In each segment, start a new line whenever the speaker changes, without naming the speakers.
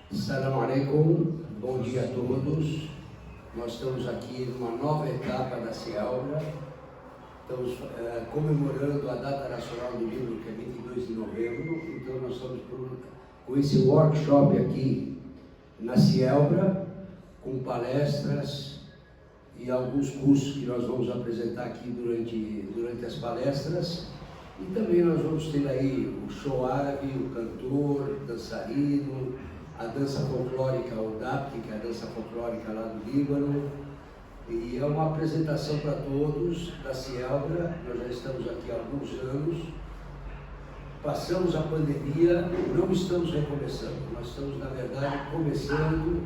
Assalamu alaikum, bom dia a todos. Nós estamos aqui numa nova etapa da CIELBRA. Estamos comemorando a data nacional do livro, que é 22 de novembro. Então nós estamos com esse workshop aqui na CIELBRA, com palestras e alguns cursos que nós vamos apresentar aqui durante as palestras. E também nós vamos ter aí o show árabe, o cantor, o dançarino, a dança folclórica, o DAPT, que é a dança folclórica lá do Líbano. E é uma apresentação para todos da CIELBRA. Nós já estamos aqui há alguns anos. Passamos a pandemia, não estamos recomeçando. Nós estamos, na verdade, começando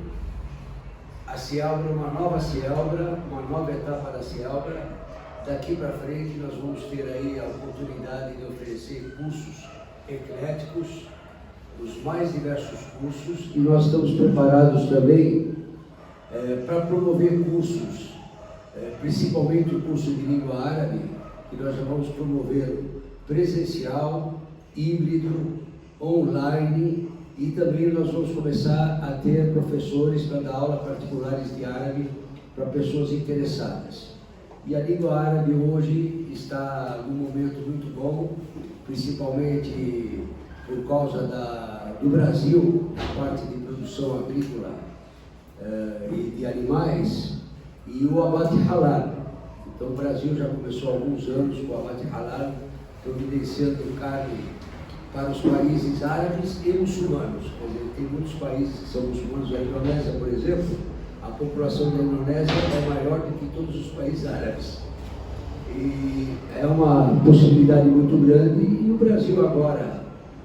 a CIELBRA, uma nova CIELBRA, uma nova etapa da CIELBRA. Daqui para frente nós vamos ter aí a oportunidade de oferecer cursos ecléticos, os mais diversos cursos, e nós estamos preparados também para promover cursos, principalmente o curso de língua árabe, que nós já vamos promover presencial, híbrido, online, e também nós vamos começar a ter professores para dar aulas particulares de árabe para pessoas interessadas. E a língua árabe hoje está num momento muito bom, principalmente por causa do Brasil, a parte de produção agrícola e de animais, e o abate halal. Então o Brasil já começou há alguns anos com o abate halal, providenciando carne para os países árabes e muçulmanos. Quer dizer, tem muitos países que são muçulmanos. A Indonésia, por exemplo, a população da Indonésia é maior do que todos os países árabes. E é uma possibilidade muito grande, e o Brasil agora,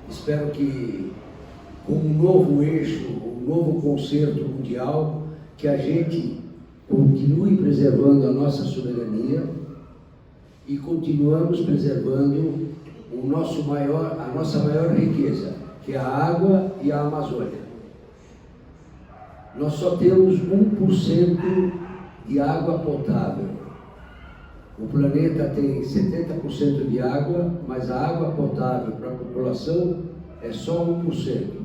espero que com um novo eixo, um novo concerto mundial, que a gente continue preservando a nossa soberania e continuamos preservando a nossa maior riqueza, que é a água e a Amazônia. Nós só temos 1% de água potável. O planeta tem 70% de água, mas a água potável para a população é só 1%.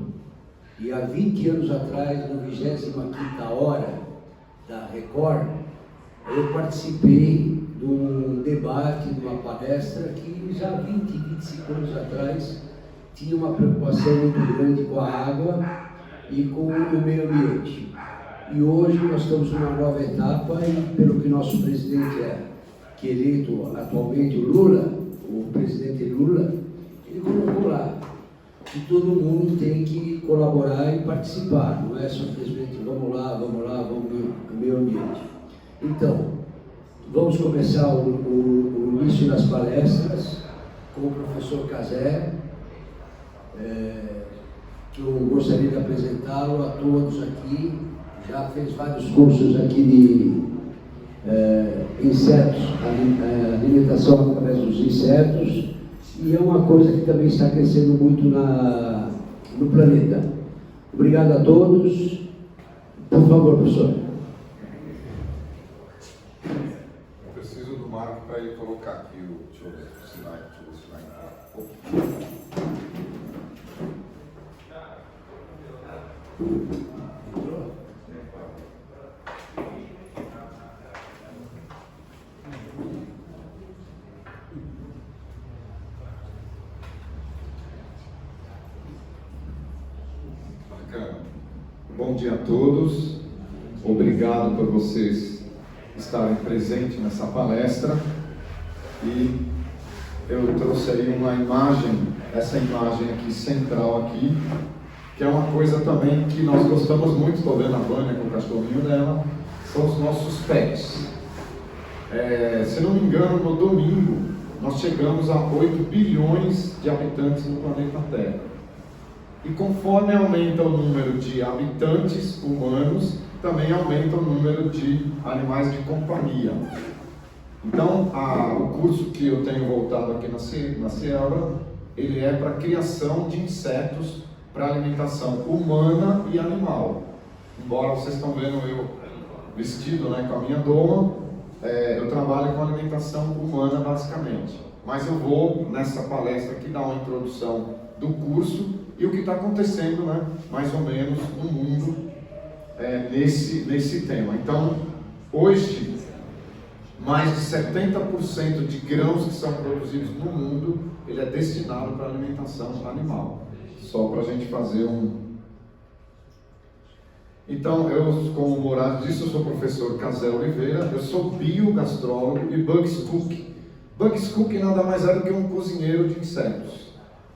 E há 20 anos atrás, na 25ª hora da Record, eu participei de um debate, de uma palestra que já 20, 25 anos atrás tinha uma preocupação muito grande com a água e com o meio ambiente. E hoje nós estamos numa nova etapa, e pelo que nosso presidente que é eleito atualmente, o Lula, o presidente Lula, ele colocou lá que todo mundo tem que colaborar e participar, não é simplesmente vamos lá, vamos no meio ambiente. Então, vamos começar o início das palestras com o professor Cazé, que eu gostaria de apresentá-lo a todos aqui. Já fez vários cursos aqui de insetos, alimentação através dos insetos, e é uma coisa que também está crescendo muito no planeta. Obrigado a todos. Por favor, professor.
Eu preciso do Marco para ele colocar aqui deixa eu ver se vai entrar. Bom dia a todos, obrigado por vocês estarem presentes nessa palestra. E eu trouxe aí uma imagem, essa imagem aqui central aqui, que é uma coisa também que nós gostamos muito. Estou vendo a Vânia com o cachorrinho dela, são os nossos pets. Se não me engano, no domingo nós chegamos a 8 bilhões de habitantes no planeta Terra. E conforme aumenta o número de habitantes humanos, também aumenta o número de animais de companhia. Então, o curso que eu tenho voltado aqui na CIELBRA, ele é para criação de insetos para alimentação humana e animal. Embora vocês estão vendo eu vestido, com a minha doma, eu trabalho com alimentação humana basicamente. Mas eu vou, nessa palestra aqui, dar uma introdução do curso e o que está acontecendo, mais ou menos, no mundo nesse tema. Então, hoje, mais de 70% de grãos que são produzidos no mundo, ele é destinado para alimentação animal. Só para a gente fazer um... Então, eu, como o Moraes disse, eu sou o professor Casé Oliveira, eu sou biogastrólogo e Bugs Cook. Bugs Cook nada mais é do que um cozinheiro de insetos.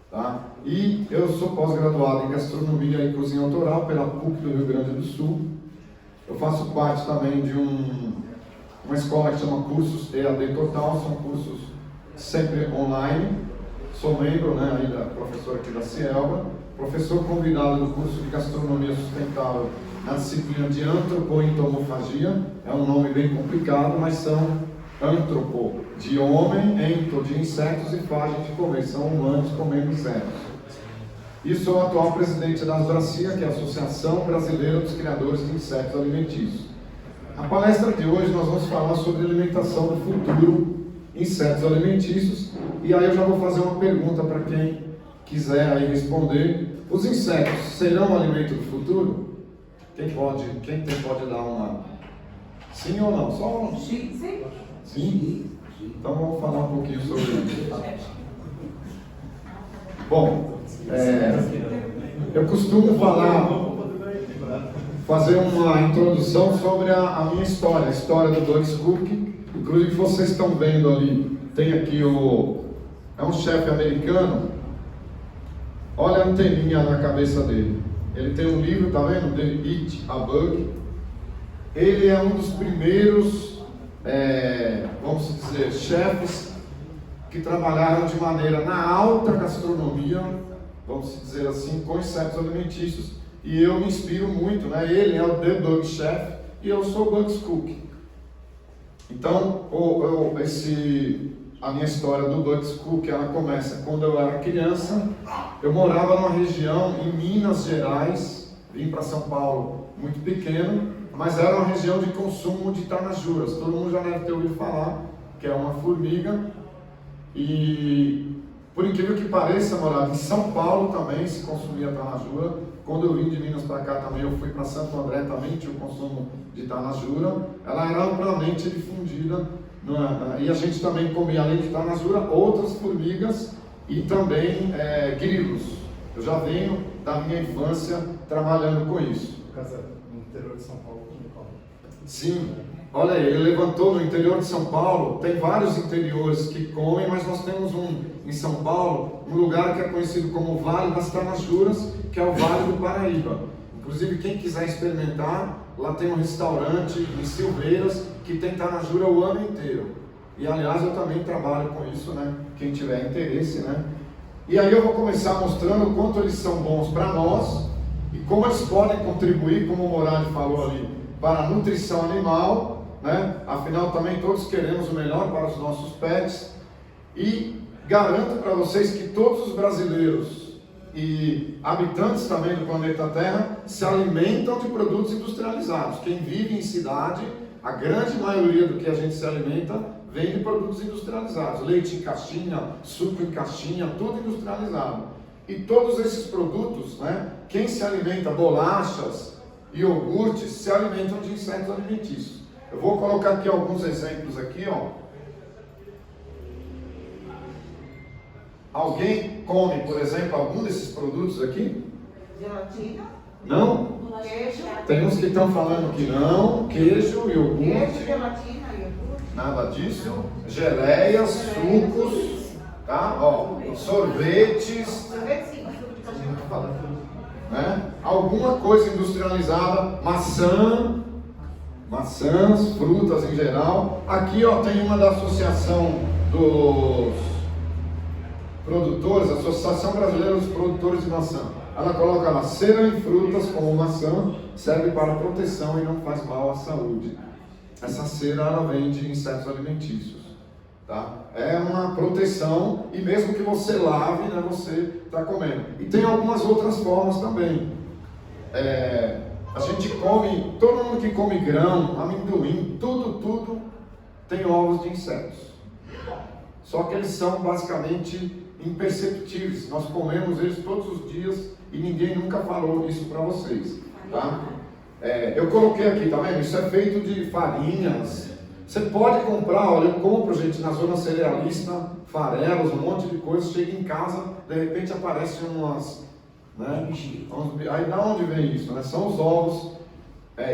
Tá? E eu sou pós-graduado em gastronomia e cozinha autoral pela PUC do Rio Grande do Sul. Eu faço parte também de uma escola que chama Cursos EAD Total, são cursos sempre online. Sou membro, né, aí da professora aqui da Cielba, professor convidado do curso de Gastronomia Sustentável na disciplina de Antropoentomofagia. É um nome bem complicado, mas são antropo, de homem, ento, de insetos, e fagem, de comer, são humanos comendo insetos. E sou o atual presidente da Asbracia, que é a Associação Brasileira dos Criadores de Insetos Alimentícios. A palestra de hoje nós vamos falar sobre alimentação do futuro, insetos alimentícios, e aí eu já vou fazer uma pergunta para quem quiser aí responder. Os insetos serão o alimento do futuro? Quem pode dar uma... Sim ou não? Só um...
Sim.
Sim? Então vamos falar um pouquinho sobre isso. Bom, eu costumo fazer uma introdução sobre a minha história, a história do Bugs Cook. Inclusive vocês estão vendo ali, tem aqui é um chefe americano. Olha a anteninha na cabeça dele. Ele tem um livro, tá vendo? The Eat a Bug. Ele é um dos primeiros, vamos dizer, chefes que trabalharam de maneira na alta gastronomia, vamos dizer assim, com insetos alimentícios. E eu me inspiro muito, né? Ele é o The Bug Chef e eu sou o Bugs Cook. Então, a minha história do Bugs Cook, ela começa quando eu era criança. Eu morava numa região em Minas Gerais, vim para São Paulo muito pequeno, mas era uma região de consumo de tanajuras. Todo mundo já deve ter ouvido falar, que é uma formiga. E, por incrível que pareça, morava em São Paulo também se consumia tanajura. Quando eu vim de Minas para cá também, eu fui para Santo André, também tinha o consumo de tanajura. Ela era amplamente difundida, e a gente também comia, além de tanajura, outras formigas e também grilos. Eu já venho da minha infância trabalhando com isso.
No interior de São Paulo também come.
Sim, olha aí, ele levantou no interior de São Paulo. Tem vários interiores que comem, mas nós temos em São Paulo, um lugar que é conhecido como Vale das Tanajuras, que é o Vale do Paraíba. Inclusive, quem quiser experimentar, lá tem um restaurante em Silveiras que tem tanajura o ano inteiro. E aliás, eu também trabalho com isso, né? Quem tiver interesse, né? E aí eu vou começar mostrando o quanto eles são bons para nós e como eles podem contribuir, como o Morales falou ali, para a nutrição animal, né? Afinal, também todos queremos o melhor para os nossos pets. E garanto para vocês que todos os brasileiros e habitantes também do planeta Terra se alimentam de produtos industrializados. Quem vive em cidade, a grande maioria do que a gente se alimenta vem de produtos industrializados. Leite em caixinha, suco em caixinha, tudo industrializado. E todos esses produtos, né, quem se alimenta, bolachas, iogurtes, se alimentam de insetos alimentícios. Eu vou colocar aqui alguns exemplos aqui, ó. Alguém come, por exemplo, algum desses produtos aqui?
Gelatina.
Não?
Queijo.
Tem uns que estão falando que não. Queijo, iogurte.
Queijo, gelatina, iogurte.
Nada disso. Geleias, sucos, tá? Ó, sorvetes.
Sorvete sim, mas tudo de cachorro.
Né? Alguma coisa industrializada, maçãs, frutas em geral. Aqui, ó, tem uma da Associação dos Produtores, Associação Brasileira dos Produtores de Maçã. Ela coloca lá, cera em frutas como maçã serve para proteção e não faz mal à saúde. Essa cera, ela vem de insetos alimentícios, tá? É uma proteção e mesmo que você lave, né, você está comendo. E tem algumas outras formas também. A gente come, todo mundo que come grão, amendoim, tudo tem ovos de insetos. Só que eles são basicamente imperceptíveis. Nós comemos eles todos os dias e ninguém nunca falou isso para vocês, tá? Eu coloquei aqui, tá vendo? Isso é feito de farinhas. Você pode comprar, olha, eu compro, gente, na zona cerealista, farelos, um monte de coisa, chega em casa, de repente aparecem umas, né? Aí da onde vem isso, né? São os ovos.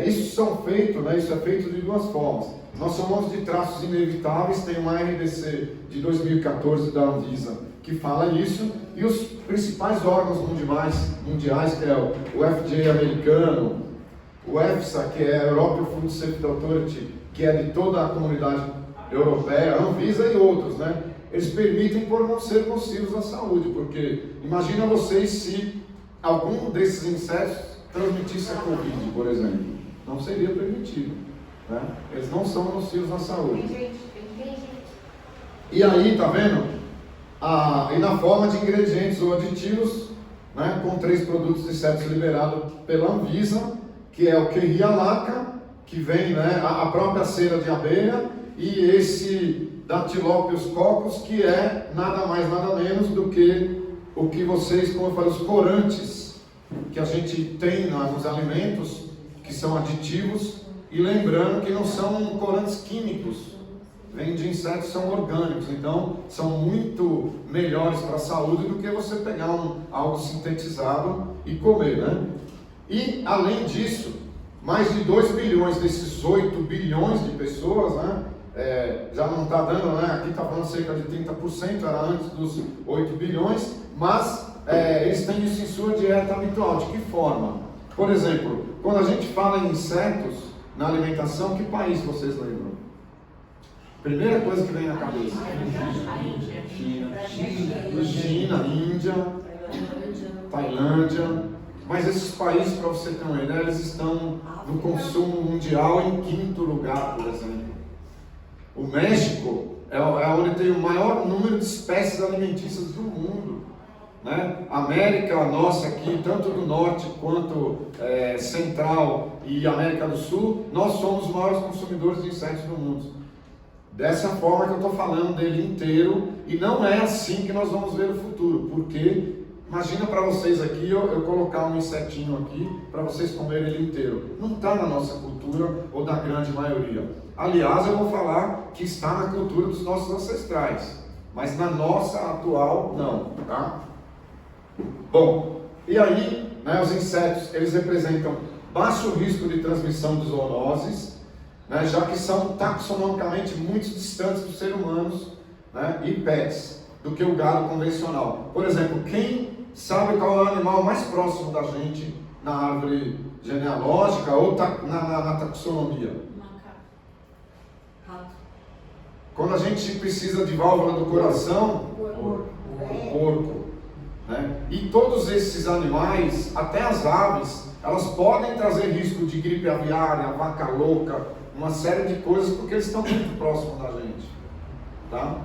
Isso são feitos, né? Isso é feito de duas formas. Nós chamamos de traços inevitáveis, tem uma RDC de 2014 da Anvisa que fala isso, e os principais órgãos mundiais, que é o FDA americano, o EFSA, que é a European Food Safety Authority, que é de toda a comunidade europeia, a Anvisa e outros, né? Eles permitem por não ser nocivos à saúde, porque imagina vocês se algum desses insetos transmitisse a Covid, por exemplo. Não seria permitido, né? Eles não são nocivos à saúde. E aí, tá vendo? E na forma de ingredientes ou aditivos, né, com 3 produtos de insetos liberados pela Anvisa, que é o Querria laca, que vem, né, a própria cera de abelha, e esse Dactylopius coccus, que é nada mais, nada menos do que o que vocês, como eu falei, os corantes que a gente tem nos alimentos, que são aditivos, e lembrando que não são corantes químicos, vêm de insetos, são orgânicos, então são muito melhores para a saúde do que você pegar algo sintetizado e comer, né? E além disso, mais de 2 bilhões desses 8 bilhões de pessoas, né? Já não está dando, né? Aqui está falando cerca de 30%, era antes dos 8 bilhões, mas eles têm isso em sua dieta habitual. De que forma? Por exemplo, quando a gente fala em insetos na alimentação, que país vocês lembram? Primeira coisa que vem na cabeça. China, Índia, Tailândia. Mas esses países, para você ter uma ideia, eles estão no consumo mundial em 5º lugar, por exemplo. O México é onde tem o maior número de espécies alimentícias do mundo, né? A América nossa aqui, tanto do norte quanto central e América do Sul, nós somos os maiores consumidores de insetos do mundo. Dessa forma que eu estou falando dele inteiro, e não é assim que nós vamos ver o futuro, porque imagina para vocês aqui, eu colocar um insetinho aqui para vocês comerem ele inteiro. Não está na nossa cultura ou da grande maioria. Aliás, eu vou falar que está na cultura dos nossos ancestrais, mas na nossa atual não, tá? Bom, e aí, né, os insetos, eles representam baixo risco de transmissão de zoonoses, né, já que são taxonomicamente muito distantes dos seres humanos, né, e pets, do que o gado convencional. Por exemplo, quem sabe qual é o animal mais próximo da gente na árvore genealógica ou na taxonomia?
Rato.
Quando a gente precisa de válvula do coração, o porco. Né? E todos esses animais, até as aves, elas podem trazer risco de gripe aviária, vaca louca, uma série de coisas, porque eles estão muito próximos da gente, tá?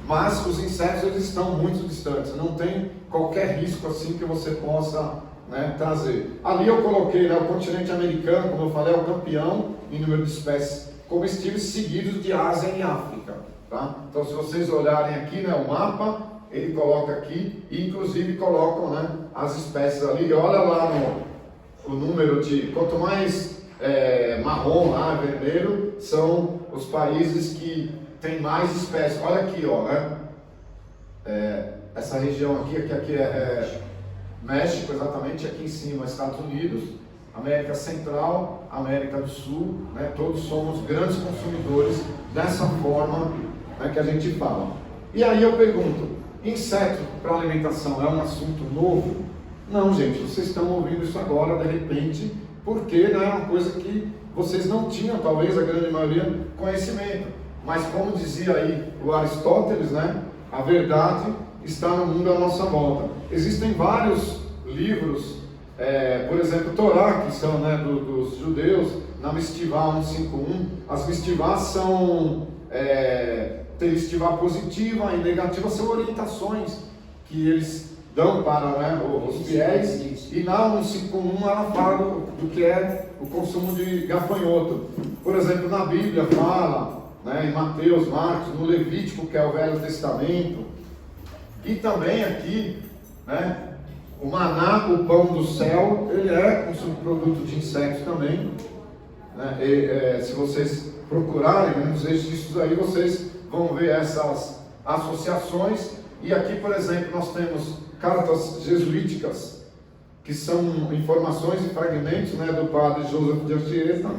Mas os insetos, eles estão muito distantes, não tem qualquer risco assim que você possa, né, trazer. Ali eu coloquei, né, o continente americano, como eu falei, é o campeão em número de espécies comestíveis, seguidos de Ásia e África, tá? Então, se vocês olharem aqui, né, o mapa, ele coloca aqui, e inclusive colocam, né, as espécies ali. Olha lá o número de, quanto mais marrom lá, vermelho, são os países que tem mais espécies. Olha aqui, ó, né? Essa região aqui é México, exatamente, aqui em cima, Estados Unidos, América Central, América do Sul, né? Todos somos grandes consumidores dessa forma, né, que a gente fala. E aí eu pergunto, inseto para alimentação é um assunto novo? Não, gente, vocês estão ouvindo isso agora, de repente, porque não é uma coisa que vocês não tinham, talvez a grande maioria, conhecimento. Mas como dizia aí o Aristóteles, né, a verdade está no mundo à nossa volta. Existem vários livros, por exemplo, Torá, que são, né, dos judeus, na Mistivá 151. As Mistivás são, tem Mistivá positiva e negativa, são orientações que eles dão para, né, os fiéis. E na 151 ela fala do que é o consumo de gafanhoto. Por exemplo, na Bíblia fala, né, em Mateus, Marcos, no Levítico, que é o Velho Testamento, e também aqui, né, O maná, o pão do céu, ele é um subproduto de insetos também. Né? Se vocês procurarem nos registros aí, vocês vão ver essas associações. E aqui, por exemplo, nós temos cartas jesuíticas, que são informações e fragmentos, né, do padre Joseph de Anchieta,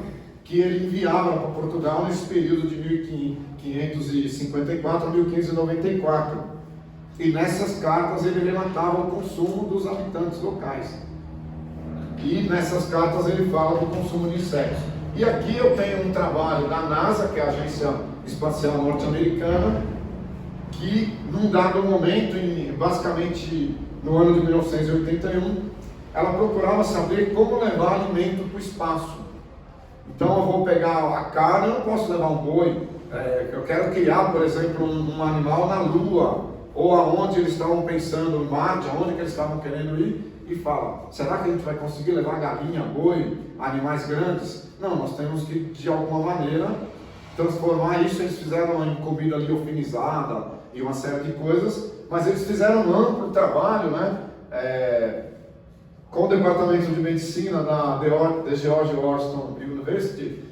que ele enviava para Portugal nesse período de 1554 a 1594. E nessas cartas ele relatava o consumo dos habitantes locais. E nessas cartas ele fala do consumo de insetos. E aqui eu tenho um trabalho da NASA, que é a Agência Espacial Norte-Americana, que num dado momento, basicamente no ano de 1981, ela procurava saber como levar alimento para o espaço. Então eu vou pegar a carne, eu não posso levar um boi. Eu quero criar, por exemplo, um animal na Lua, ou aonde eles estavam pensando, em Marte, aonde que eles estavam querendo ir, e fala, será que a gente vai conseguir levar galinha, boi, animais grandes? Não, nós temos que, de alguma maneira, transformar isso. Eles fizeram em comida liofilizada e uma série de coisas, mas eles fizeram um amplo trabalho, né? Com o departamento de medicina da George Washington University,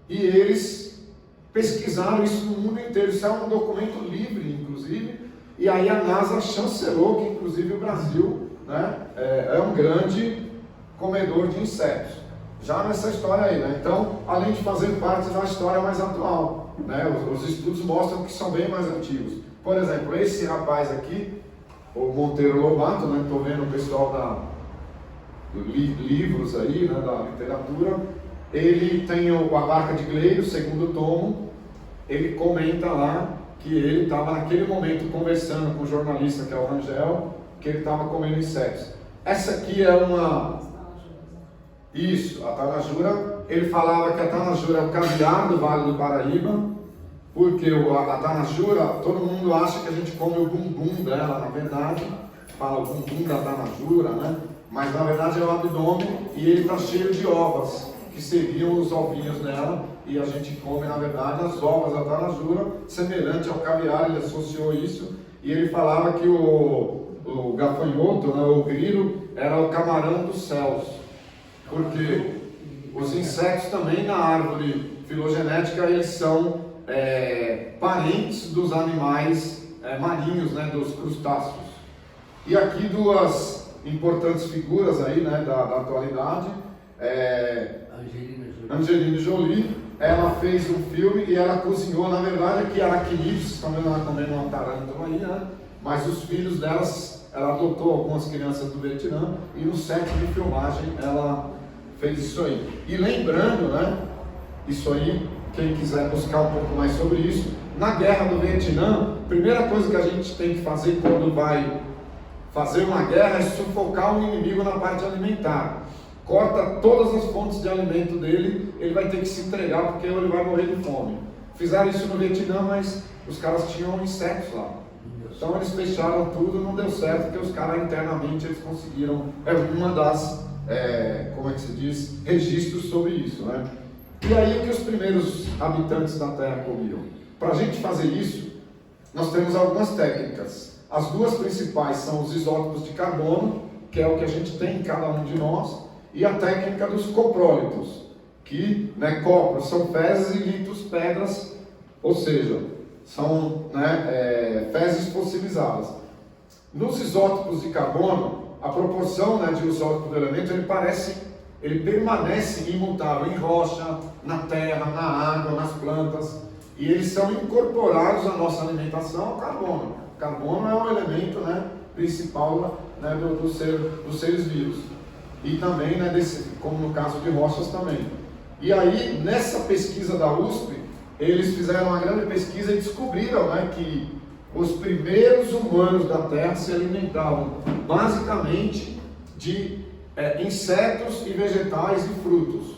e eles pesquisaram isso no mundo inteiro. Isso é um documento livre, inclusive, e aí a NASA chancelou que, inclusive, o Brasil, né, é um grande comedor de insetos, já nessa história aí, né? Então, além de fazer parte da história mais atual, né, os estudos mostram que são bem mais antigos. Por exemplo, esse rapaz aqui, o Monteiro Lobato, né, estou vendo o pessoal livros aí, né, da literatura, ele tem a Barca de Gleio, segundo tomo. Ele comenta lá que ele estava naquele momento conversando com o jornalista, que é o Rangel, que ele estava comendo insetos. Essa aqui é isso, a tanajura. Ele falava que a tanajura é o caviar do Vale do Paraíba, porque a tanajura, todo mundo acha que a gente come o bumbum dela, na verdade, fala o bumbum da tanajura, né? Mas na verdade é o abdômen, e ele está cheio de ovas, que seriam os ovinhos dela, e a gente come na verdade as ovas da tanajura, semelhante ao caviar. Ele associou isso, e ele falava que o gafanhoto, né, o grilo, era o camarão dos céus, porque os insetos também na árvore filogenética, eles são parentes dos animais marinhos, né, dos crustáceos. E aqui duas importantes figuras aí, né, da atualidade. Angelina Jolie, ela fez um filme e ela cozinhou, na verdade, aqui aracnídeos, vocês estão vendo ela comendo uma tarântula aí, né? Mas os filhos delas, ela adotou algumas crianças do Vietnã, e no set de filmagem ela fez isso aí. E lembrando, né, isso aí, quem quiser buscar um pouco mais sobre isso, na guerra do Vietnã, a primeira coisa que a gente tem que fazer quando vai fazer uma guerra é sufocar o inimigo na parte alimentar. Corta todas as fontes de alimento dele, ele vai ter que se entregar, porque ele vai morrer de fome. Fizeram isso no Vietnã, mas os caras tinham insetos lá. Então eles fecharam tudo, não deu certo, porque os caras internamente eles conseguiram, uma das, como é que se diz, registros sobre isso, né? E aí o que os primeiros habitantes da Terra comiam? Para a gente fazer isso, nós temos algumas técnicas. As duas principais são os isótopos de carbono, que é o que a gente tem em cada um de nós, e a técnica dos coprólitos, que, né, copros são fezes e litos pedras, ou seja, são, né, fezes fossilizadas. Nos isótopos de carbono, a proporção, né, de isótopo do elemento, ele permanece imutável em rocha, na terra, na água, nas plantas, e eles são incorporados à nossa alimentação ao carbono. O carbono é o elemento, né, principal, né, dos seres vivos. E também, né, como no caso de rochas também. E aí, nessa pesquisa da USP, eles fizeram uma grande pesquisa e descobriram, né, que os primeiros humanos da Terra se alimentavam basicamente de insetos e vegetais e frutos.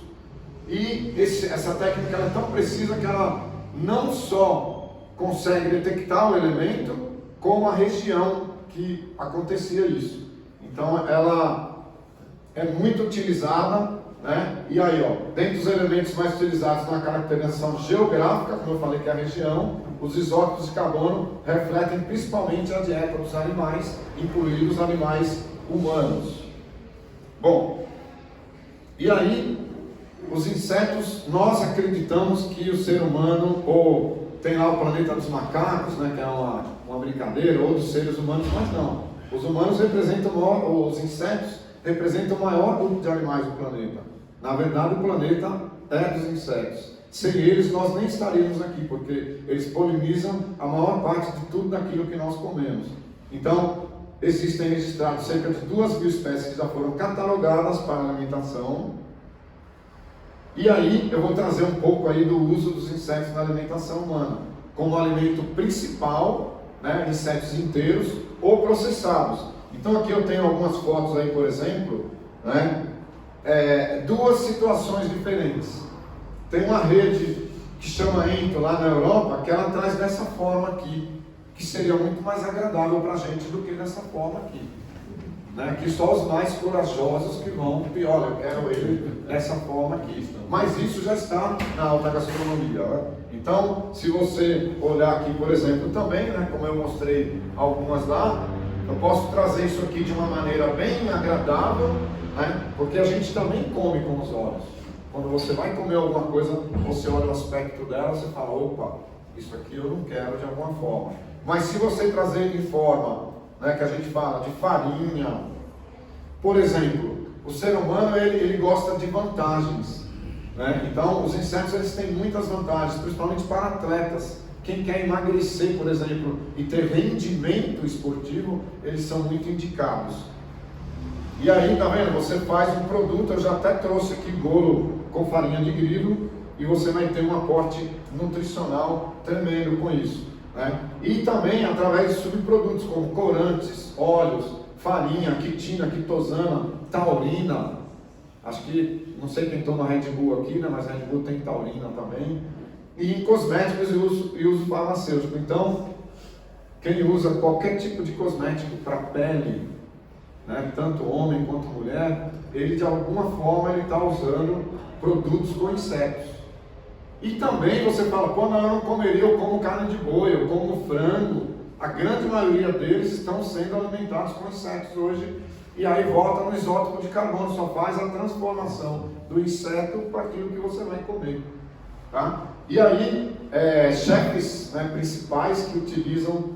E essa técnica ela é tão precisa que ela não só consegue detectar o elemento, como a região que acontecia isso. Então ela é muito utilizada, né? E aí, ó, dentre os elementos mais utilizados na caracterização geográfica, como eu falei que é a região, os isótopos de carbono refletem principalmente a dieta dos animais, incluindo os animais humanos. Bom, e aí, os insetos, nós acreditamos que o ser humano, ou tem lá o planeta dos macacos, né, que é uma brincadeira, ou dos seres humanos, mas não. Os humanos representam, os insetos representam o maior grupo de animais do planeta. Na verdade, o planeta é dos insetos. Sem eles, nós nem estaríamos aqui, porque eles polinizam a maior parte de tudo daquilo que nós comemos. Então, existem registrados cerca de 2.000 espécies que já foram catalogadas para alimentação. E aí, eu vou trazer um pouco aí do uso dos insetos na alimentação humana, como alimento principal, né, insetos inteiros ou processados. Então, aqui eu tenho algumas fotos aí, por exemplo, né, duas situações diferentes. Tem uma rede que chama Ento lá na Europa, que ela traz dessa forma aqui, que seria muito mais agradável para a gente do que dessa forma aqui. Né? Que só os mais corajosos que vão, e olha, eu quero ele dessa forma aqui. Mas isso já está na alta gastronomia. Né? Então, se você olhar aqui, por exemplo, também, né, como eu mostrei algumas lá, eu posso trazer isso aqui de uma maneira bem agradável, né? Porque a gente também come com os olhos. Quando você vai comer alguma coisa, você olha o aspecto dela, você fala, opa, isso aqui eu não quero de alguma forma. Mas se você trazer em forma, né, que a gente fala de farinha, por exemplo, o ser humano ele gosta de vantagens, né? Então os insetos eles têm muitas vantagens, principalmente para atletas. Quem quer emagrecer, por exemplo, e ter rendimento esportivo, eles são muito indicados. E aí, tá vendo? Você faz um produto, eu já até trouxe aqui bolo com farinha de grilo, e você vai ter um aporte nutricional tremendo com isso. Né? E também através de subprodutos como corantes, óleos, farinha, quitina, quitosana, taurina. Acho que, não sei quem toma Red Bull aqui, né? Mas Red Bull tem taurina também. E em cosméticos e uso farmacêutico. Então, quem usa qualquer tipo de cosmético para pele, né, tanto homem quanto mulher, ele de alguma forma ele está usando produtos com insetos. E também você fala, pô, não, eu não comeria, eu como carne de boi, eu como frango. A grande maioria deles estão sendo alimentados com insetos hoje. E aí volta no isótopo de carbono, só faz a transformação do inseto para aquilo que você vai comer. Tá? E aí, chefes, né, principais que utilizam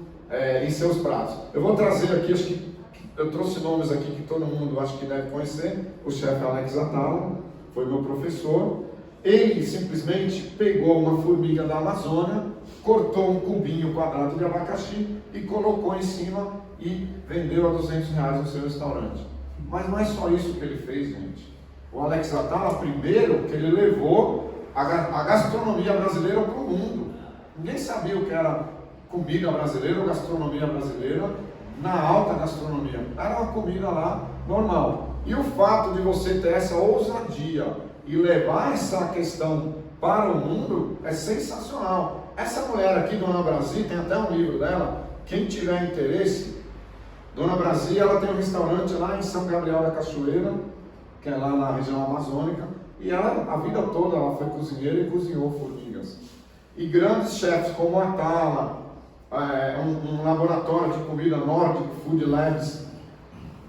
em seus pratos. Eu vou trazer aqui, acho que eu trouxe nomes aqui que todo mundo acho que deve conhecer. O chefe Alex Atala, foi meu professor. Ele simplesmente pegou uma formiga da Amazônia, cortou um cubinho quadrado de abacaxi e colocou em cima e vendeu a R$200 no seu restaurante. Mas não é só isso que ele fez, gente. O Alex Atala, primeiro, que ele levou a gastronomia brasileira para o mundo. Ninguém sabia o que era comida brasileira ou gastronomia brasileira na alta gastronomia. Era uma comida lá normal. E o fato de você ter essa ousadia e levar essa questão para o mundo é sensacional. Essa mulher aqui, Dona Brasil, tem até um livro dela. Quem tiver interesse, Dona Brasil, ela tem um restaurante lá em São Gabriel da Cachoeira, que é lá na região amazônica. E ela, a vida toda, ela foi cozinheira e cozinhou formigas. E grandes chefes como a Atala, um laboratório de comida nórdico, Food Labs,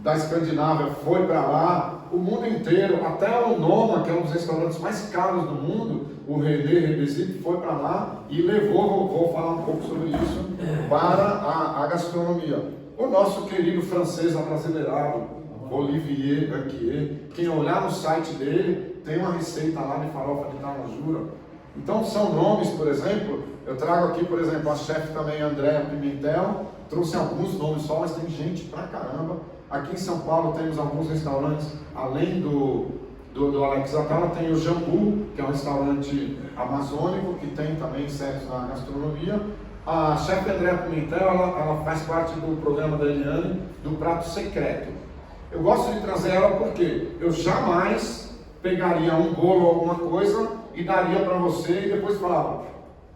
da Escandinávia, foi para lá. O mundo inteiro, até o Noma, que é um dos restaurantes mais caros do mundo, o René Rebesito, foi para lá e levou, vou falar um pouco sobre isso, para a gastronomia. O nosso querido francês abrasileirado, Olivier Anquier, quem olhar no site dele, tem uma receita lá de farofa de tanajura. Então são nomes, por exemplo, eu trago aqui, por exemplo, a chefe também, Andréa Pimentel, trouxe alguns nomes só, mas tem gente pra caramba. Aqui em São Paulo temos alguns restaurantes, além do Alex Atala, tem o Jambu, que é um restaurante amazônico, que tem também insetos na gastronomia. A chefe Andréa Pimentel, ela faz parte do programa da Eliane, do Prato Secreto. Eu gosto de trazer ela porque eu jamais pegaria um bolo ou alguma coisa e daria para você e depois falava,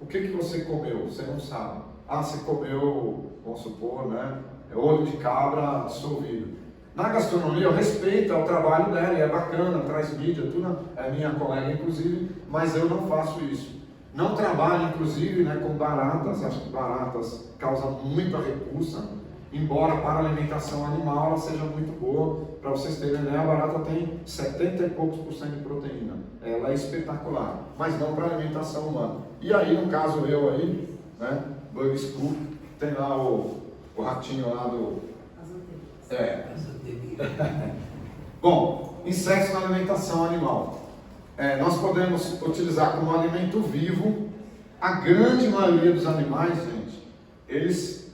o que você comeu? Você não sabe. Ah, você comeu, vamos supor, né, olho de cabra dissolvido. Na gastronomia eu respeito o trabalho dela, é bacana, traz mídia, tudo, é minha colega inclusive, mas eu não faço isso. Não trabalho inclusive, né, com baratas, acho que baratas causam muita repulsa. embora para a alimentação animal ela seja muito boa. Para vocês terem ideia, a barata tem 70 e poucos por cento de proteína. Ela é espetacular, mas não para a alimentação humana. E aí, no caso eu aí, né, Bug Scoop, tem lá o ratinho lá do... Bom, insetos na alimentação animal. Nós podemos utilizar como alimento vivo. A grande maioria dos animais, gente, eles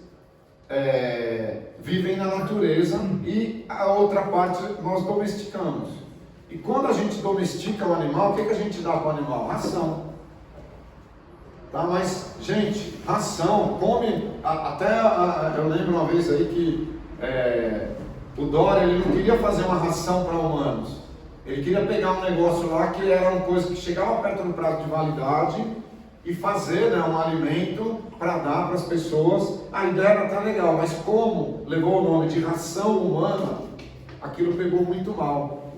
vivem na natureza e a outra parte nós domesticamos. E quando a gente domestica o animal, o que a gente dá para o animal? Ração. Tá? Mas, gente, ração, come, eu lembro uma vez aí que o Dória, ele não queria fazer uma ração para humanos. Ele queria pegar um negócio lá que era uma coisa que chegava perto do prazo de validade e fazer, né, um alimento para dar para as pessoas. A ideia era até legal, mas como levou o nome de ração humana, aquilo pegou muito mal.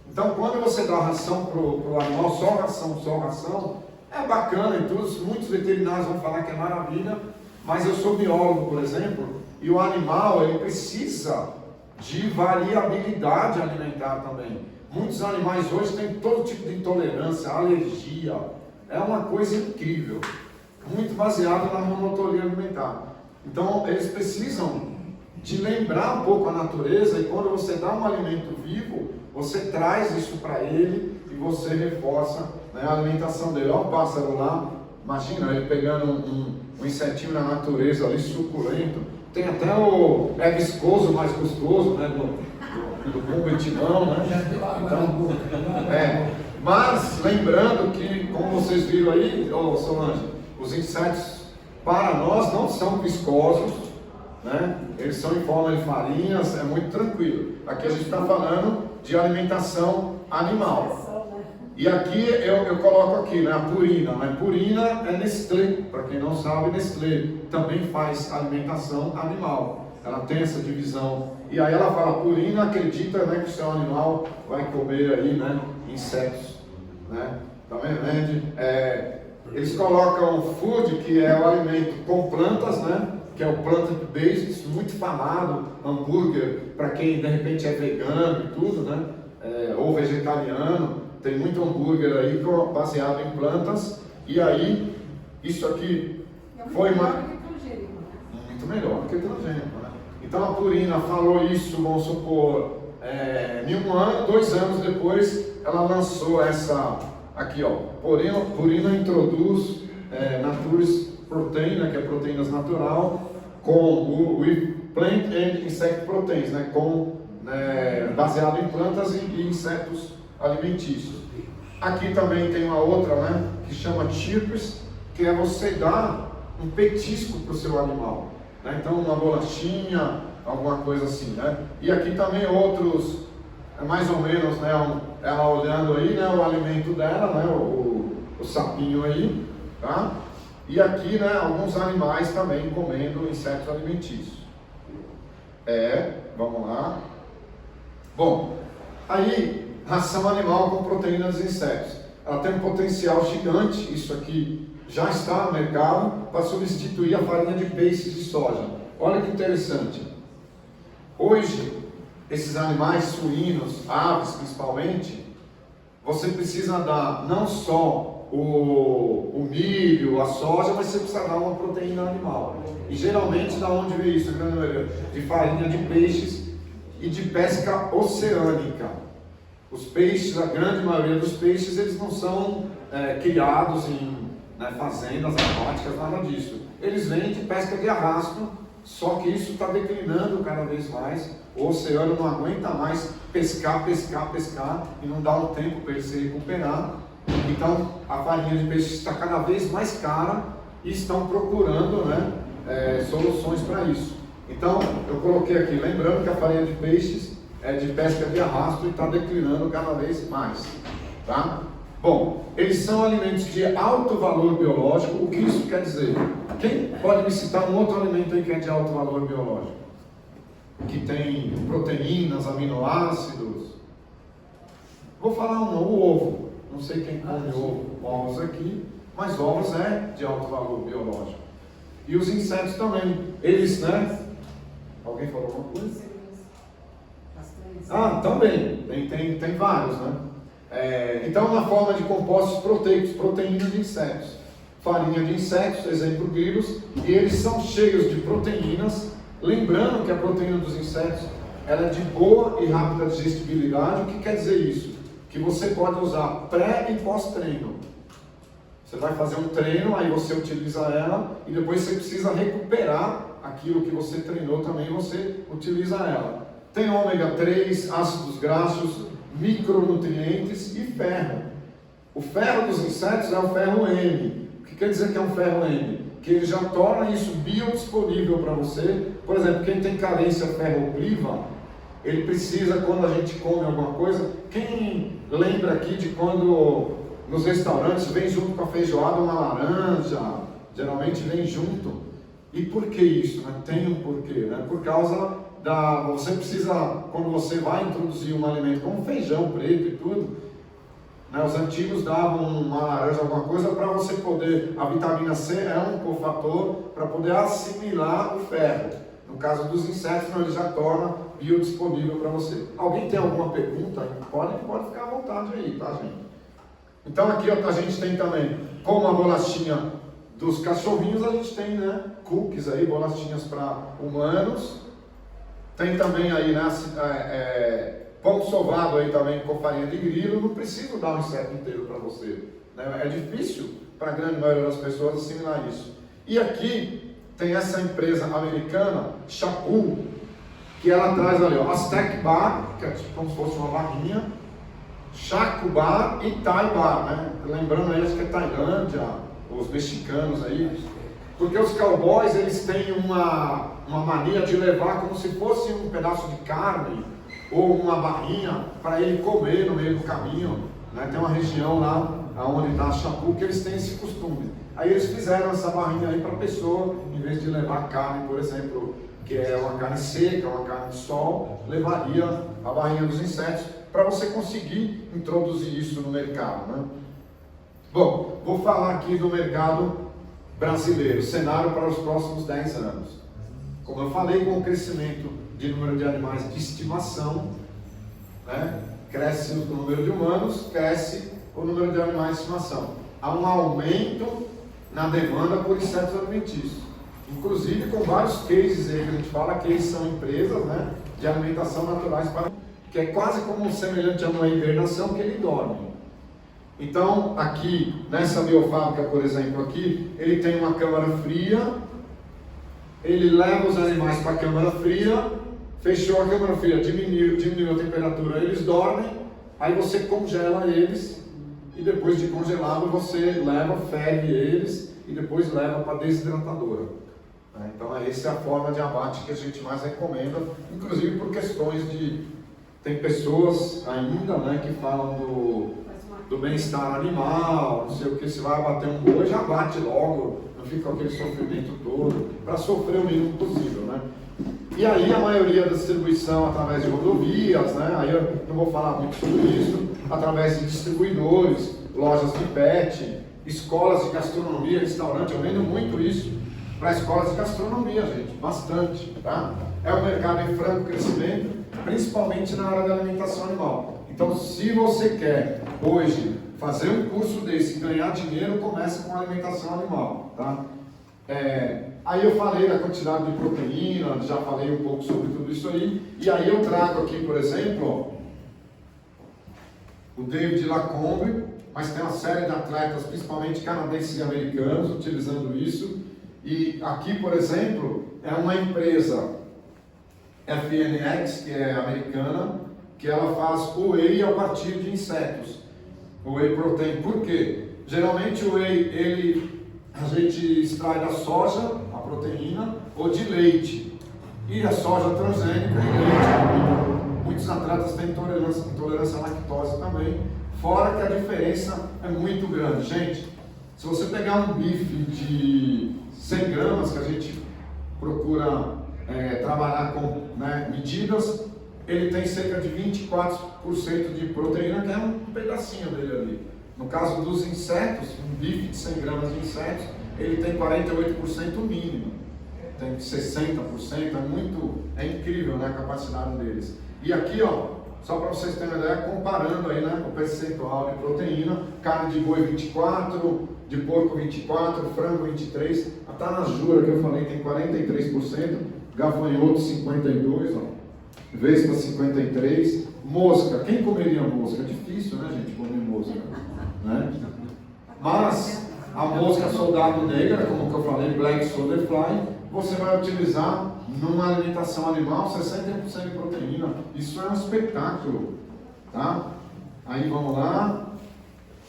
Então, quando você dá ração para o animal, só ração, é bacana e tudo, muitos veterinários vão falar que é maravilha, mas eu sou biólogo, por exemplo, e o animal, ele precisa de variabilidade alimentar também. Muitos animais hoje têm todo tipo de intolerância, alergia, é uma coisa incrível, muito baseado na monotonia alimentar. Então, eles precisam de lembrar um pouco a natureza, e quando você dá um alimento vivo, você traz isso para ele e você reforça, né, a alimentação dele. Olha o pássaro lá, imagina ele pegando um insetinho na natureza ali, suculento. Tem até é viscoso, mais gostoso, né, do bom betimão, né? Então, mas lembrando que, como vocês viram aí, Solange, os insetos para nós não são viscosos, né? Eles são em forma de farinhas, é muito tranquilo. Aqui a gente está falando de alimentação animal. E aqui eu coloco aqui, né, a Purina. A Purina é Nestlé, para quem não sabe, Nestlé também faz alimentação animal. Ela tem essa divisão. E aí ela fala, Purina acredita, né, que o seu animal vai comer aí, né, insetos, né? Também vende. Eles colocam food, que é o alimento com plantas, né? Que é o plant-based, muito falado, hambúrguer, para quem de repente é vegano e tudo, né? Ou vegetariano. Tem muito hambúrguer aí baseado em plantas. E aí, isso aqui foi muito melhor do que transgênico, né? Então a Purina falou isso, vamos supor, em 1 ano, 2 anos depois, ela lançou essa aqui, ó. Purina introduz Natur's Protein, que é proteínas natural, com o Plant and Insect Proteins, né? Baseado em plantas e insetos alimentícios. Aqui também tem uma outra, né, que chama Chips, que é você dar um petisco para o seu animal, né? Então uma bolachinha, alguma coisa assim, né? E aqui também outros, mais ou menos, né, ela olhando aí, né, o alimento dela, né, o sapinho aí, tá? E aqui, né, alguns animais também comendo insetos alimentícios. Vamos lá. Bom, aí ração animal com proteína dos insetos. Ela tem um potencial gigante, isso aqui já está no mercado, para substituir a farinha de peixe de soja. Olha que interessante. Hoje, esses animais suínos, aves principalmente, você precisa dar não só o milho, a soja, mas você precisa dar uma proteína animal. E geralmente, da onde vem isso? De farinha de peixes e de pesca oceânica. Os peixes, a grande maioria dos peixes, eles não são criados em fazendas aquáticas, nada disso. Eles vêm de pesca de arrasto, só que isso está declinando cada vez mais. O oceano não aguenta mais pescar e não dá um tempo para ele se recuperar. Então a farinha de peixe está cada vez mais cara e estão procurando, né, soluções para isso. Então eu coloquei aqui, lembrando que a farinha de peixes é de pesca de arrasto e está declinando cada vez mais, tá? Bom, eles são alimentos de alto valor biológico. O que isso quer dizer? Quem pode me citar um outro alimento aí que é de alto valor biológico? Que tem proteínas, aminoácidos? Vou falar o ovo. Não sei quem come ovos aqui, mas ovos é de alto valor biológico. E os insetos também. Eles, né? Alguém falou alguma coisa? Ah, também. Tem vários, né? Então, na forma de compostos proteicos, proteínas de insetos. Farinha de insetos, exemplo, grilos, e eles são cheios de proteínas. Lembrando que a proteína dos insetos ela é de boa e rápida digestibilidade. O que quer dizer isso? Que você pode usar pré e pós-treino. Você vai fazer um treino, aí você utiliza ela, e depois você precisa recuperar aquilo que você treinou também, você utiliza ela. Tem ômega 3, ácidos graxos, micronutrientes e ferro. O ferro dos insetos é o ferro M. O que quer dizer que é um ferro M? Que ele já torna isso biodisponível para você. Por exemplo, quem tem carência ferropriva, ele precisa, quando a gente come alguma coisa, quem lembra aqui de quando nos restaurantes vem junto com a feijoada uma laranja, geralmente vem junto. E por que isso? Né? Tem um porquê, né? Por causa você precisa, quando você vai introduzir um alimento como feijão preto e tudo, né, os antigos davam uma laranja, alguma coisa, para você poder, a vitamina C é um cofator para poder assimilar o ferro. No caso dos insetos, não, ele já torna biodisponível para você. Alguém tem alguma pergunta? Pode ficar à vontade aí, tá, gente? Então aqui ó, a gente tem também, como a bolachinha dos cachorrinhos, a gente tem, né, cookies aí, bolachinhas para humanos. Tem também aí, né, pão sovado aí também com farinha de grilo. Não preciso dar um inseto inteiro para você, né? É difícil para a grande maioria das pessoas assimilar isso. E aqui tem essa empresa americana, Chapul, que ela traz ali, ó, Aztec Bar, que é tipo como se fosse uma barrinha, Chaco Bar e Thai Bar, né? Lembrando aí, acho que é Tailândia, os mexicanos aí. Porque os cowboys, eles têm uma mania de levar como se fosse um pedaço de carne ou uma barrinha para ele comer no meio do caminho, né? Tem uma região lá onde está a Chapul que eles têm esse costume. Aí eles fizeram essa barrinha aí para a pessoa, em vez de levar carne, por exemplo, que é uma carne seca, uma carne de sol, levaria a barrinha dos insetos para você conseguir introduzir isso no mercado, né? Bom, vou falar aqui do mercado brasileiro, cenário para os próximos 10 anos. Como eu falei, com o crescimento de número de animais de estimação, né, cresce o número de humanos, cresce o número de animais de estimação. Há um aumento na demanda por insetos alimentícios, inclusive com vários cases aí que a gente fala que eles são empresas, né, de alimentação naturais, que é quase como semelhante a uma hibernação que ele dorme. Então, aqui, nessa biofábrica, por exemplo, aqui, ele tem uma câmara fria, ele leva os animais para a câmara fria, fechou a câmara fria, diminuiu a temperatura, eles dormem, aí você congela eles, e depois de congelado você leva, ferve eles, e depois leva para a desidratadora. Então, essa é a forma de abate que a gente mais recomenda, inclusive por questões de... Tem pessoas ainda, né, que falam do bem-estar animal, não sei o que, se vai abater um boi, já bate logo, não fica com aquele sofrimento todo, para sofrer o mínimo possível, né? E aí a maioria da distribuição através de rodovias, né? Aí eu não vou falar muito sobre isso, através de distribuidores, lojas de pet, escolas de gastronomia, restaurante, eu vendo muito isso para escolas de gastronomia, gente, bastante, tá? É um mercado em franco crescimento, principalmente na área da alimentação animal. Então, se você quer hoje fazer um curso desse e ganhar dinheiro, começa com alimentação animal, tá? Aí eu falei da quantidade de proteína, já falei um pouco sobre tudo isso aí, e aí eu trago aqui, por exemplo, ó, o David Lacombe, mas tem uma série de atletas, principalmente canadenses e americanos, utilizando isso, e aqui, por exemplo, é uma empresa FNX, que é americana, que ela faz whey a partir de insetos, o whey protein. Por quê? Geralmente o whey, a gente extrai da soja, a proteína, ou de leite, e a soja transgênica e leite. Muitos atletas têm intolerância à lactose também, fora que a diferença é muito grande. Gente, se você pegar um bife de 100 gramas, que a gente procura trabalhar com, né, medidas, ele tem cerca de 24% de proteína, que é um pedacinho dele ali. No caso dos insetos, um bife de 100 gramas de insetos, ele tem 48% mínimo. tem 60%, é incrível, né, a capacidade deles. E aqui, ó, só para vocês terem uma ideia, comparando aí, né, o percentual de proteína, carne de boi 24%, de porco 24%, frango 23%, a tanajura que eu falei tem 43%, gafanhoto 52%, ó, vespa 53%, mosca, quem comeria mosca? É difícil, né, gente, comer mosca, né? Mas a mosca soldado negra, como que eu falei, black soldier fly, você vai utilizar numa alimentação animal 60% de proteína. Isso é um espetáculo, tá? Aí vamos lá.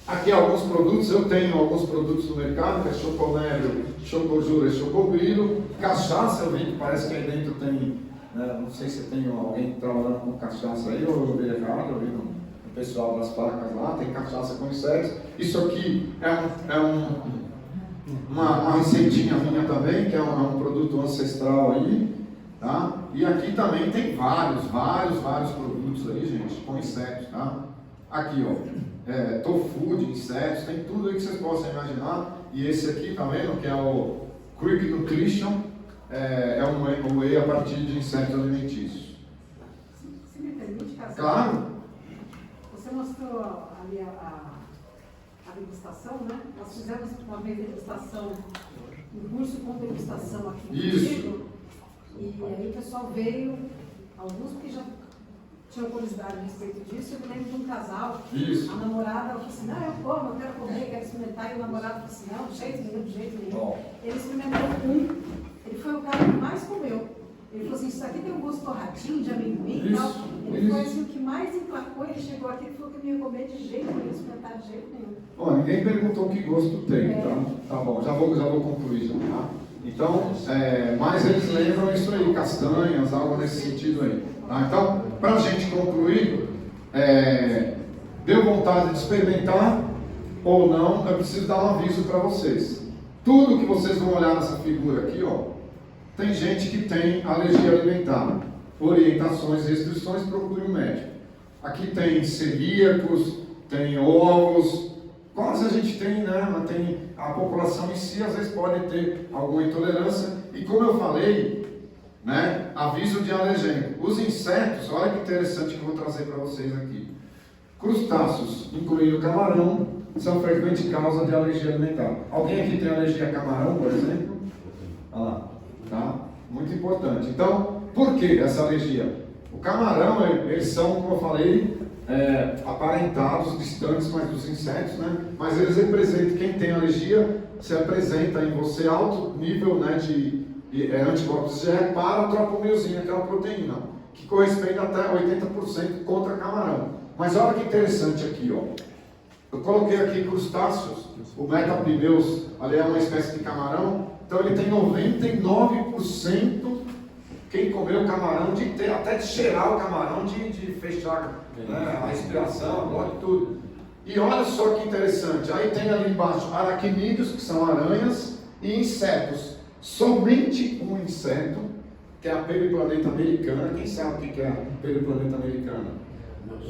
Aqui alguns produtos, eu tenho alguns produtos no mercado, que é chocolébrio, chocojura e chocogrilo. Cachaça, eu vi que parece que aí dentro tem, né, não sei se tem alguém trabalhando com cachaça aí, ou eu vi errado, eu vi no pessoal das placas lá, tem cachaça com insetos. Isso aqui uma receitinha minha também, que é um produto ancestral aí, tá? E aqui também tem vários produtos aí, gente, com insetos, tá? Aqui, ó, tofu de insetos, tem tudo aí que vocês possam imaginar. E esse aqui, tá vendo, que é o Quick Nutrition, é um whey a partir de insetos alimentícios.
Se me permite, Casal?
Claro.
Você mostrou ali a degustação, né? Nós fizemos uma vez degustação, um curso com degustação aqui no Rio, e aí o pessoal veio, alguns porque já tinham curiosidade a respeito disso. Eu me lembro de um casal, a namorada falou assim, não, eu como, eu quero comer, quero experimentar, e o namorado falou assim, não, de jeito nenhum. Ele experimentou ele foi o cara que mais comeu. Ele falou assim, isso aqui tem um gosto torradinho, de amendoim e tal. Ele foi assim, o que mais emplacou, ele chegou aqui e falou que não ia comer de jeito nenhum, experimentar de jeito nenhum.
Ó, ninguém perguntou que gosto tem, tá bom, já vou concluir já, tá? Então, mas eles lembram isso aí, castanhas, algo nesse sentido aí. Tá? Então, para a gente concluir, deu vontade de experimentar ou não, eu preciso dar um aviso para vocês. Tudo que vocês vão olhar nessa figura aqui, ó, tem gente que tem alergia alimentar. Orientações e restrições, procure um médico. Aqui tem celíacos, tem ovos, quase a gente tem, né? Mas tem a população em si, às vezes pode ter alguma intolerância. E como eu falei, né? Aviso de alergênico. Os insetos, olha que interessante que eu vou trazer para vocês aqui. Crustáceos, incluindo camarão, são frequente causa de alergia alimentar. Alguém aqui tem alergia a camarão, por exemplo? Olha lá. Tá? Muito importante. Então, por que essa alergia? O camarão, eles são, como eu falei, aparentados, distantes mais dos insetos, né? Mas eles representam, quem tem alergia, se apresenta em você alto nível, né, de anticorpos IgE para a tropomiosina, que é uma proteína, que corresponde até 80% contra camarão. Mas olha que interessante aqui, ó. Eu coloquei aqui crustáceos, o Metapimeus, ali é uma espécie de camarão. Então ele tem 99%, quem comeu camarão, até de cheirar o camarão, de fechar, né, a respiração, a boca e tudo. E olha só que interessante, aí tem ali embaixo aracnídeos, que são aranhas, e insetos. Somente um inseto, que é a periplaneta americana. Quem sabe o que é a periplaneta americana?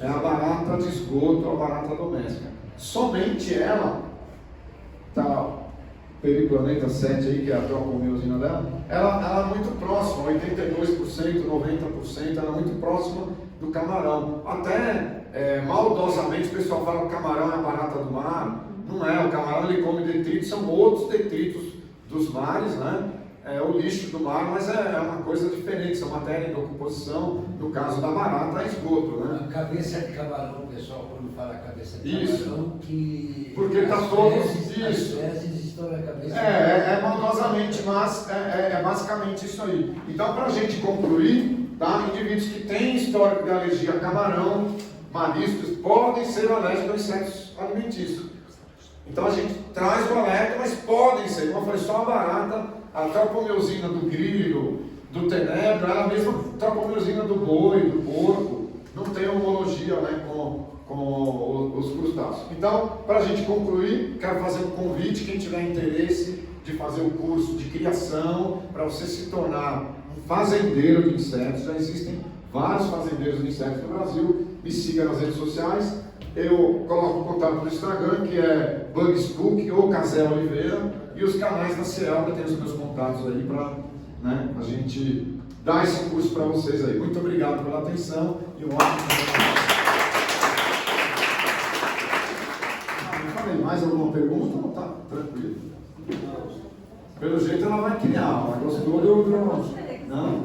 É a barata de esgoto, a barata doméstica. Somente ela, tá, periplaneta 7 aí, que é a tropomiosina dela, ela é muito próxima, 82%, 90%, ela é muito próxima do camarão. Até maldosamente o pessoal fala que o camarão é a barata do mar. Não é, o camarão ele come detritos, são outros detritos dos mares, né? É o lixo do mar, mas é uma coisa diferente, são matéria de decomposição. No caso da barata, é esgoto, né?
A cabeça de camarão, pessoal, quando fala cabeça de
Isso.
camarão, que
porque está todos isso.
As fezes estão na cabeça.
Maldosamente, mas é basicamente isso aí. Então, para a gente concluir, tá? Indivíduos que têm histórico de alergia a camarão, mariscos, podem ser alérgicos a insetos alimentícios. Então a gente traz o alerta, mas podem ser, como eu falei, só a barata, a tropomiosina do grilo, do tenebro, ela mesma tropomiosina do boi, do porco, não tem homologia, né, com os crustáceos. Então, para a gente concluir, quero fazer um convite, quem tiver interesse de fazer o curso de criação, para você se tornar um fazendeiro de insetos. Já existem vários fazendeiros de insetos no Brasil, me siga nas redes sociais. Eu coloco o contato no Instagram, que é Bugs Cook ou Casé Oliveira, e os canais da Ciel, que tem os meus contatos aí para né, a gente dar esse curso para vocês aí. Muito obrigado pela atenção e um ótimo trabalho. Mais alguma pergunta? Não, tá tranquilo. Pelo jeito ela vai criar, ela gostou do... Não?